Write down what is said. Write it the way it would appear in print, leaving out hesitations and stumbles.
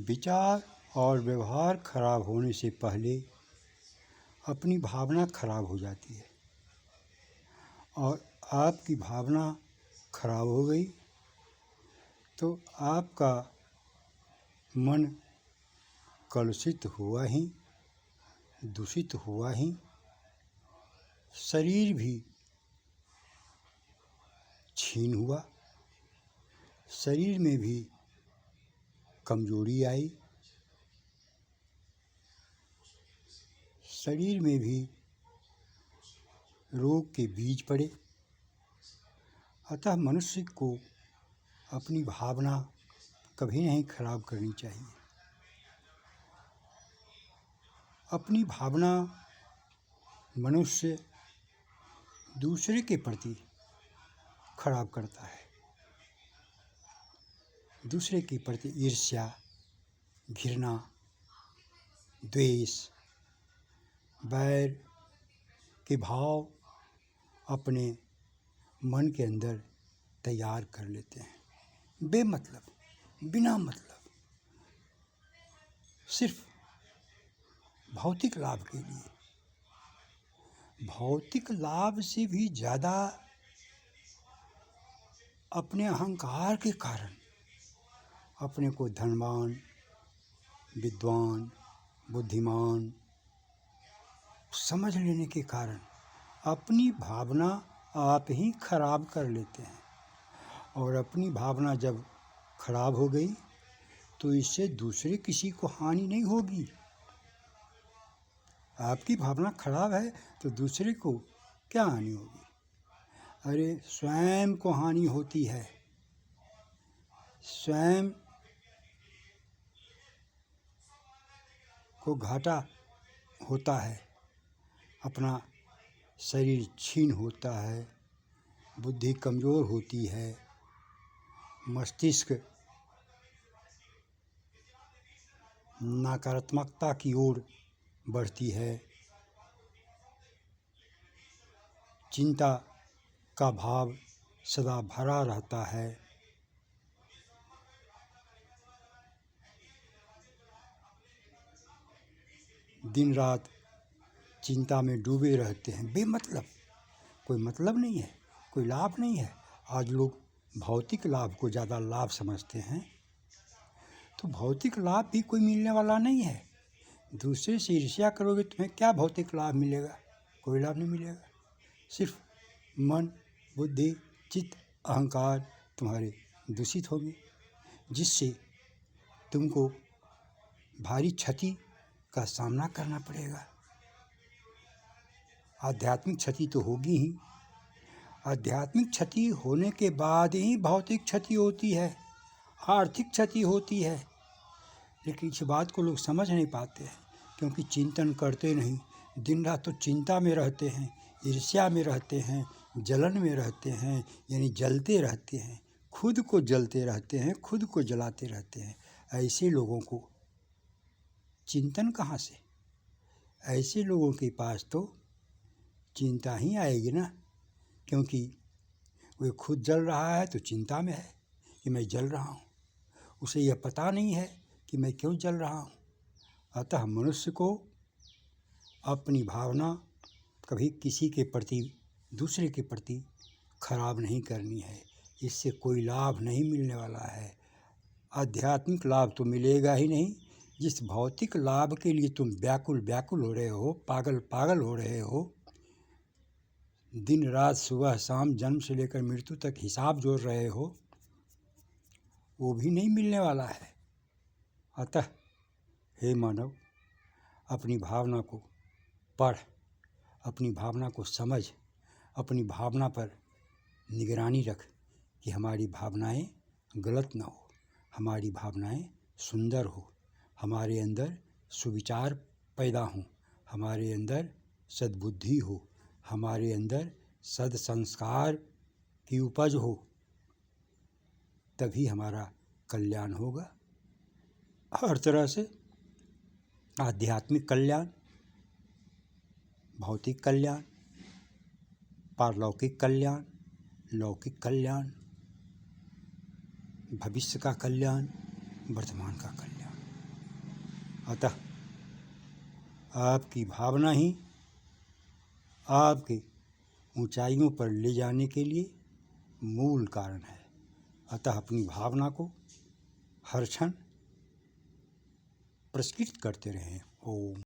विचार और व्यवहार खराब होने से पहले अपनी भावना खराब हो जाती है, और आपकी भावना खराब हो गई तो आपका मन कलुषित हुआ ही, दूषित हुआ ही, शरीर भी क्षीण हुआ, शरीर में भी कमजोरी आई, शरीर में भी रोग के बीज पड़े। अतः मनुष्य को अपनी भावना कभी नहीं खराब करनी चाहिए। अपनी भावना मनुष्य दूसरे के प्रति खराब करता है। दूसरे के प्रति ईर्ष्या, घृणा, द्वेष, बैर के भाव अपने मन के अंदर तैयार कर लेते हैं, बेमतलब, बिना मतलब, सिर्फ भौतिक लाभ के लिए। भौतिक लाभ से भी ज़्यादा अपने अहंकार के कारण, अपने को धनवान, विद्वान, बुद्धिमान समझ लेने के कारण अपनी भावना आप ही खराब कर लेते हैं। और अपनी भावना जब खराब हो गई तो इससे दूसरे किसी को हानि नहीं होगी। आपकी भावना खराब है तो दूसरे को क्या हानि होगी? अरे स्वयं को हानि होती है, स्वयं को घाटा होता है, अपना शरीर क्षीण होता है, बुद्धि कमज़ोर होती है, मस्तिष्क नकारात्मकता की ओर बढ़ती है, चिंता का भाव सदा भरा रहता है, दिन रात चिंता में डूबे रहते हैं, बेमतलब, कोई मतलब नहीं है, कोई लाभ नहीं है। आज लोग भौतिक लाभ को ज़्यादा लाभ समझते हैं, तो भौतिक लाभ भी कोई मिलने वाला नहीं है। दूसरे से ईर्ष्या करोगे तुम्हें क्या भौतिक लाभ मिलेगा? कोई लाभ नहीं मिलेगा। सिर्फ मन, बुद्धि, चित्त, अहंकार तुम्हारे दूषित होंगे, जिससे तुमको भारी क्षति का सामना करना पड़ेगा। आध्यात्मिक क्षति तो होगी ही, आध्यात्मिक क्षति होने के बाद ही भौतिक क्षति होती है, आर्थिक क्षति होती है। लेकिन इस बात को लोग समझ नहीं पाते हैं, क्योंकि चिंतन करते नहीं, दिन रात तो चिंता में रहते हैं, ईर्ष्या में रहते हैं, जलन में रहते हैं, यानी जलते रहते हैं, खुद को जलते रहते हैं, खुद को जलाते रहते हैं। ऐसे लोगों को चिंतन कहाँ से? ऐसे लोगों के पास तो चिंता ही आएगी ना, क्योंकि वो खुद जल रहा है तो चिंता में है कि मैं जल रहा हूँ, उसे यह पता नहीं है कि मैं क्यों जल रहा हूँ। अतः मनुष्य को अपनी भावना कभी किसी के प्रति, दूसरे के प्रति खराब नहीं करनी है, इससे कोई लाभ नहीं मिलने वाला है। आध्यात्मिक लाभ तो मिलेगा ही नहीं। जिस भौतिक लाभ के लिए तुम व्याकुल व्याकुल हो रहे हो, पागल पागल हो रहे हो, दिन रात सुबह शाम जन्म से लेकर मृत्यु तक हिसाब जोड़ रहे हो, वो भी नहीं मिलने वाला है। अतः हे मानव, अपनी भावना को पढ़, अपनी भावना को समझ, अपनी भावना पर निगरानी रख कि हमारी भावनाएं गलत ना हो, हमारी भावनाएं सुंदर हो, हमारे अंदर सुविचार पैदा हों, हमारे अंदर सद्बुद्धि हो, हमारे अंदर सद्संस्कार की उपज हो, तभी हमारा कल्याण होगा। हर तरह से आध्यात्मिक कल्याण, भौतिक कल्याण, पारलौकिक कल्याण, लौकिक कल्याण, भविष्य का कल्याण, वर्तमान का कल्याण। अतः आपकी भावना ही आपके ऊंचाइयों पर ले जाने के लिए मूल कारण है। अतः अपनी भावना को हर क्षण प्रस्फुटित करते रहें। ओम।